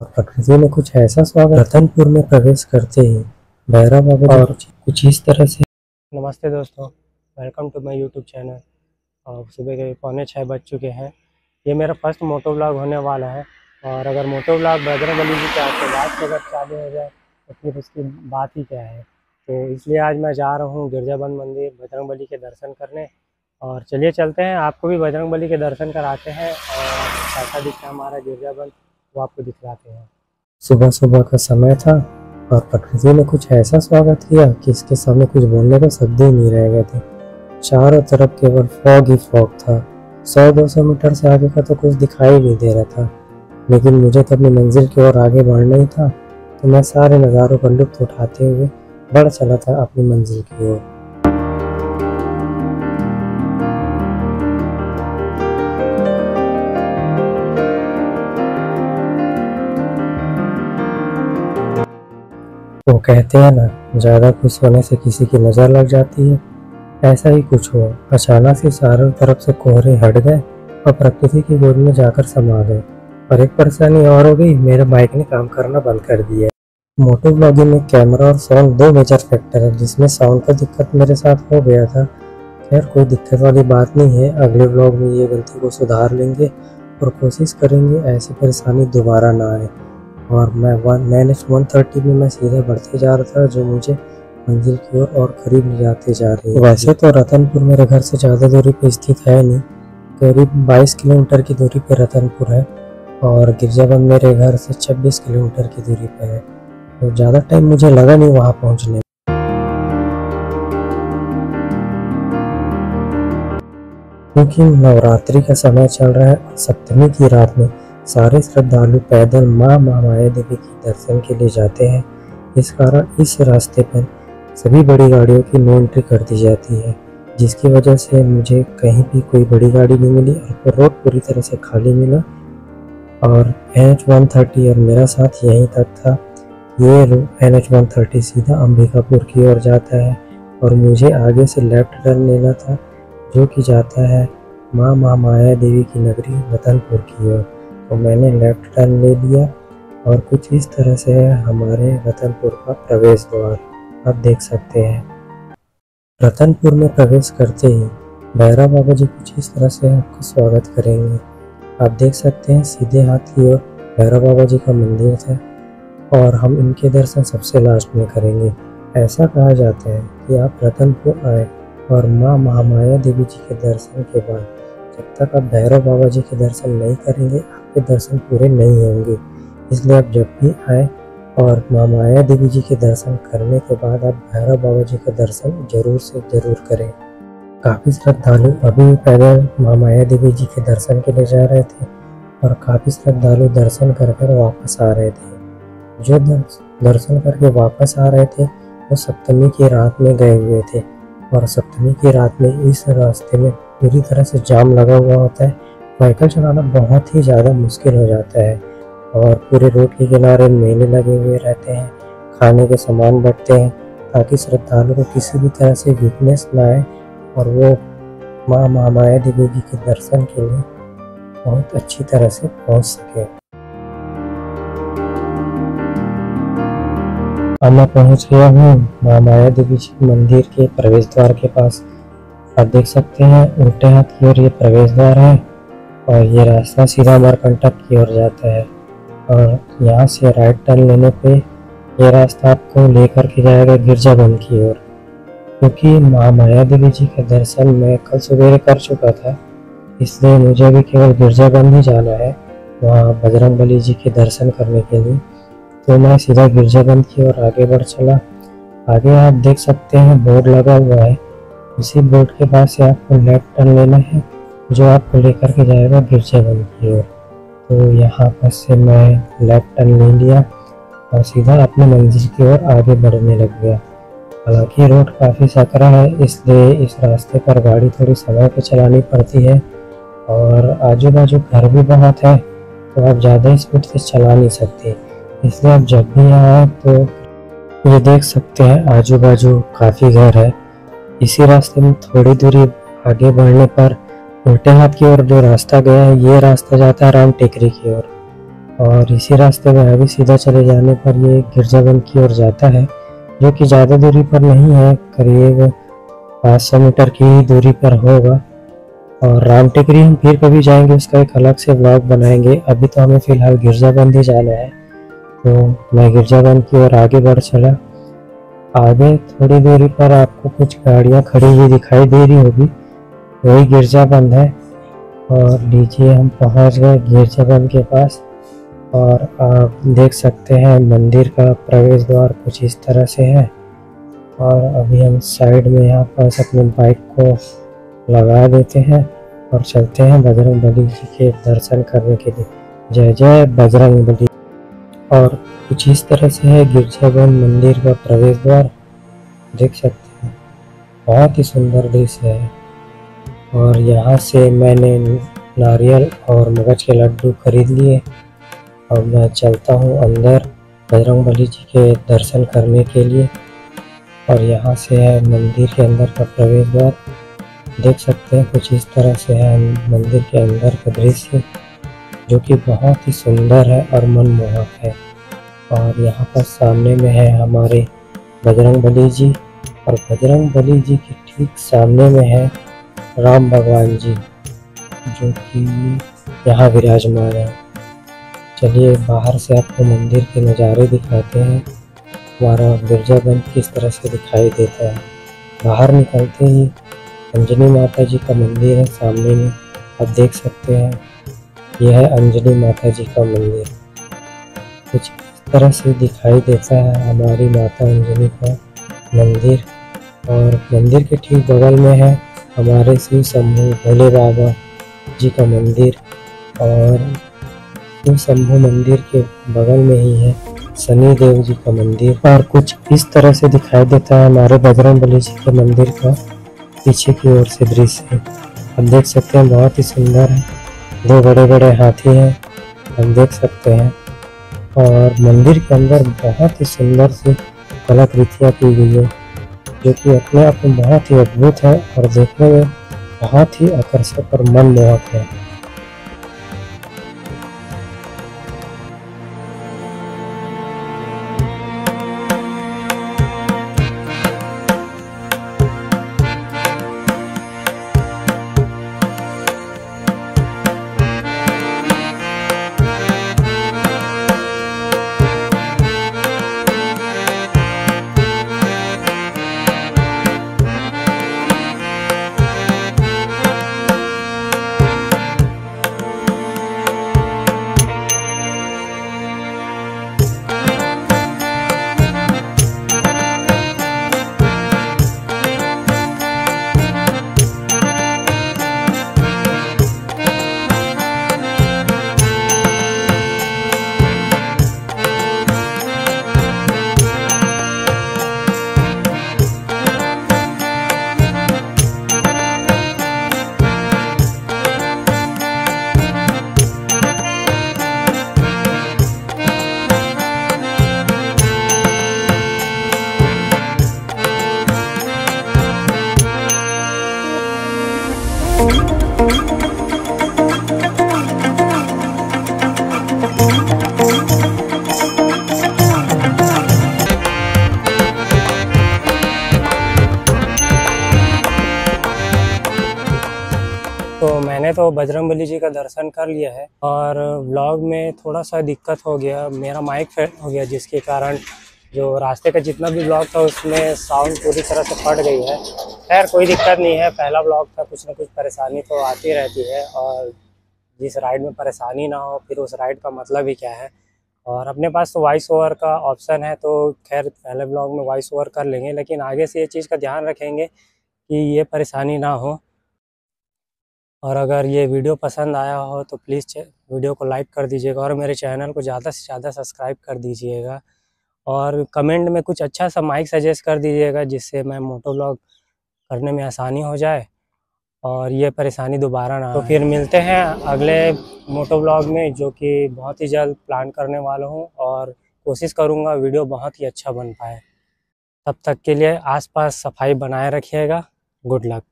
और प्रकृति ने कुछ ऐसा स्वागत रतनपुर में प्रवेश करते ही भैरव बाबा और कुछ इस तरह से। नमस्ते दोस्तों, welcome to my YouTube channel. और सुबह के 6:45 बज चुके हैं। ये मेरा फर्स्ट मोटो व्लॉग होने वाला है। और अगर मोटो व्लॉग बजरंगबली जी के आशीर्वाद से अगर चालू हो जाए तो फिर उसकी बात ही क्या है। तो इसलिए आज मैं जा रहा हूँ गिरजाबंद मंदिर बजरंगबली के दर्शन करने। और चलिए चलते हैं, आपको भी बजरंगबली के दर्शन कराते हैं और कैसा दिखता है हमारा गिरजाबंद वो आपको दिखलाते हैं। सुबह सुबह का समय था और प्रकृति ने कुछ ऐसा स्वागत किया कि इसके सामने कुछ बोलने को शब्द ही नहीं रह गए थे। चारों तरफ केवल फॉग ही फॉग था। 100-200 मीटर से आगे का तो कुछ दिखाई नहीं दे रहा था, लेकिन मुझे तो अपनी मंजिल की ओर आगे बढ़ना ही था। तो मैं सारे नज़ारों का लुत्फ उठाते हुए बढ़ चला था अपनी मंजिल की ओर। वो कहते हैं ना, ज़्यादा खुश होने से किसी की नज़र लग जाती है। ऐसा ही कुछ हुआ। अचानक से चारों तरफ से कोहरे हट गए और प्रकृति की गोद में जाकर समा गए। और एक परेशानी और हो गई, मेरे बाइक ने काम करना बंद कर दिया। मोटो ब्लॉगिंग में कैमरा और साउंड दो मेजर फैक्टर है, जिसमें साउंड का दिक्कत मेरे साथ हो गया था। खैर कोई दिक्कत वाली बात नहीं है, अगले ब्लॉग में ये गलती को सुधार लेंगे और कोशिश करेंगे ऐसी परेशानी दोबारा ना आए। और मैं NH130 में मैं सीधे बढ़ते जा रहा था, जो मुझे मंजिल की ओर और करीब ले जाते जा रही है। वैसे तो रतनपुर मेरे घर से ज़्यादा दूरी पे स्थित है नहीं, करीब 22 किलोमीटर की दूरी पे रतनपुर है। और गिरजाबंद मेरे घर से 26 किलोमीटर की दूरी पे है। तो ज़्यादा टाइम मुझे लगा नहीं वहाँ पहुँचने में। क्योंकि नवरात्रि का समय चल रहा है और सप्तमी की रात में सारे श्रद्धालु पैदल माँ माया देवी के दर्शन के लिए जाते हैं। इस कारण इस रास्ते पर सभी बड़ी गाड़ियों की नो एंट्री कर दी जाती है, जिसकी वजह से मुझे कहीं भी कोई बड़ी गाड़ी नहीं मिली और रोड पूरी तरह से खाली मिला। और NH130 और मेरा साथ यहीं तक था। ये NH130 सीधा अंबिकापुर की ओर जाता है और मुझे आगे से लेफ्ट टर्न लेना था, जो कि जाता है माँ माया देवी की नगरी रतनपुर की ओर। तो मैंने लेफ्ट टर्न ले लिया और कुछ इस तरह से हमारे रतनपुर का प्रवेश द्वार आप देख सकते हैं। रतनपुर में प्रवेश करते ही भैरव बाबा जी कुछ इस तरह से आपका स्वागत करेंगे। आप देख सकते हैं सीधे हाथ की ओर भैरव बाबा जी का मंदिर है और हम इनके दर्शन सबसे लास्ट में करेंगे। ऐसा कहा जाता है कि आप रतनपुर आए और माँ महामाया देवी जी के दर्शन के बाद जब तक आप भैरव बाबा जी के दर्शन नहीं करेंगे, आपके दर्शन पूरे नहीं होंगे। इसलिए आप जब भी आए और माँ माया देवी जी के दर्शन करने के बाद आप भैरव बाबा जी का दर्शन जरूर से जरूर करें। काफ़ी श्रद्धालु अभी भी पैदल माँ माया देवी जी के दर्शन के लिए जा रहे थे और काफ़ी श्रद्धालु दर्शन कर वापस आ रहे थे। जो दर्शन करके वापस आ रहे थे वो सप्तमी की रात में गए हुए थे और सप्तमी की रात में इस रास्ते में पूरी तरह से जाम लगा हुआ होता है। व्हीकल चलाना बहुत ही ज़्यादा मुश्किल हो जाता है और पूरे रोड के किनारे मेले लगे हुए रहते हैं, खाने के सामान बढ़ते हैं ताकि श्रद्धालु को किसी भी तरह से वीकनेस ना आए और वो माँ महामाया देवी जी के दर्शन के लिए बहुत अच्छी तरह से पहुँच सके। अब मैं पहुँच गया हूँ माँ माया देवी जी मंदिर के प्रवेश द्वार के पास। आप देख सकते हैं उल्टे हाथ की ओर ये प्रवेश द्वार है और ये रास्ता सीधा अमरकंटक की ओर जाता है। और यहाँ से राइट टर्न लेने पे ये रास्ता आपको लेकर के जाएगा गिरजाबंद की ओर। क्योंकि माँ माया देवी जी के दर्शन मैं कल सवेरे कर चुका था, इसलिए मुझे भी केवल गिरजाबंद ही जाना है वहाँ बजरंगबली जी के दर्शन करने के लिए। तो मैं सीधा गिरजाबंद की ओर आगे बढ़ चला। आगे आप देख सकते हैं बोर्ड लगा हुआ है, इसी बोर्ड के पास से आपको लेफ्ट टर्न लेना है, जो आपको लेकर के जाएगा गिरजाबंद की ओर। तो यहाँ पर से मैं लेफ्ट टर्न ले लिया और सीधा अपनी मंजिल की ओर आगे बढ़ने लग गया। हालांकि रोड काफ़ी सकरा है, इसलिए इस रास्ते पर गाड़ी थोड़ी समय पे चलानी पड़ती है और आजू बाजू घर भी बहुत है, तो आप ज़्यादा स्पीड से चला नहीं सकते। इसलिए आप जब भी आए तो ये देख सकते हैं आजू बाजू काफ़ी घर है। इसी रास्ते में थोड़ी दूरी आगे बढ़ने पर उल्टे हाथ की ओर जो रास्ता गया है, ये रास्ता जाता है राम टेकरी की ओर। और इसी रास्ते में अभी सीधा चले जाने पर ये गिरजाबंद की ओर जाता है, जो कि ज़्यादा दूरी पर नहीं है, करीब 500 मीटर की ही दूरी पर होगा। और राम टेकरी हम फिर कभी जाएंगे, उसका एक अलग से ब्लॉग बनाएंगे। अभी तो हमें फ़िलहाल गिरजाबंद ही जाना है, तो मैं गिरजाबंद की ओर आगे बढ़ चला। आगे थोड़ी दूरी पर आपको कुछ गाड़ियाँ खड़ी हुई दिखाई दे रही होगी, वही गिरजाबंद है। और लीजिए हम पहुंच गए गिरजाबंद के पास। और आप देख सकते हैं मंदिर का प्रवेश द्वार कुछ इस तरह से है। और अभी हम साइड में यहाँ पास अपने बाइक को लगा देते हैं और चलते हैं बजरंग बली जी के दर्शन करने के लिए। जय जय बजरंग बली। और कुछ इस तरह से है गिरजाबंद मंदिर का प्रवेश द्वार, देख सकते हैं, बहुत ही सुंदर दृश्य है। और यहाँ से मैंने नारियल और मगज के लड्डू खरीद लिए। अब मैं चलता हूँ अंदर बजरंग बली जी के दर्शन करने के लिए। और यहाँ से है मंदिर के अंदर का प्रवेश द्वार, देख सकते हैं कुछ इस तरह से है मंदिर के अंदर का दृश्य, जो कि बहुत ही सुंदर है और मनमोहक है। और यहाँ पर सामने में है हमारे बजरंग बली जी, और बजरंग बली जी के ठीक सामने में है राम भगवान जी, जो कि यहाँ विराजमान है। चलिए बाहर से आपको मंदिर के नज़ारे दिखाते हैं, हमारा गिरजाबंद किस तरह से दिखाई देता है। बाहर निकलते ही अंजनी माता जी का मंदिर है सामने में, आप देख सकते हैं, यह है अंजनी माता जी का मंदिर। कुछ इस तरह से दिखाई देता है हमारी माता अंजनी का मंदिर। और मंदिर के ठीक बगल में है हमारे शिव शंभू भोले बाबा जी का मंदिर। और शिव शंभू मंदिर के बगल में ही है शनि देव जी का मंदिर। और कुछ इस तरह से दिखाई देता है हमारे बजरंग बली जी के मंदिर का पीछे की ओर से दृश्य। आप देख सकते हैं बहुत ही सुंदर है, दो बड़े बड़े हाथी हैं, हम देख सकते हैं। और मंदिर के अंदर बहुत ही सुंदर सी कलाकृतियाँ की गई है, जो कि अपने आप में बहुत ही अद्भुत है और देखने में बहुत ही आकर्षक और मनमोहक है। तो मैंने तो बजरंग बली जी का दर्शन कर लिया है, और व्लॉग में थोड़ा सा दिक्कत हो गया, मेरा माइक फेल हो गया, जिसके कारण जो रास्ते का जितना भी व्लॉग था उसमें साउंड पूरी तरह से फट गई है। खैर कोई दिक्कत नहीं है, पहला व्लॉग था, कुछ ना कुछ परेशानी तो आती रहती है, और जिस राइड में परेशानी ना हो फिर उस राइड का मतलब ही क्या है। और अपने पास तो वॉइस ओवर का ऑप्शन है, तो खैर पहले व्लॉग में वॉइस ओवर कर लेंगे, लेकिन आगे से ये चीज़ का ध्यान रखेंगे कि ये परेशानी ना हो। और अगर ये वीडियो पसंद आया हो तो प्लीज़ वीडियो को लाइक कर दीजिएगा, और मेरे चैनल को ज़्यादा से ज़्यादा सब्सक्राइब कर दीजिएगा। और कमेंट में कुछ अच्छा सा माइक सजेस्ट कर दीजिएगा, जिससे मैं मोटो व्लॉग करने में आसानी हो जाए और ये परेशानी दोबारा ना आए। तो फिर मिलते हैं अगले मोटो व्लॉग में, जो कि बहुत ही जल्द प्लान करने वाला हूँ, और कोशिश करूँगा वीडियो बहुत ही अच्छा बन पाए। तब तक के लिए आसपास सफाई बनाए रखिएगा। Good luck.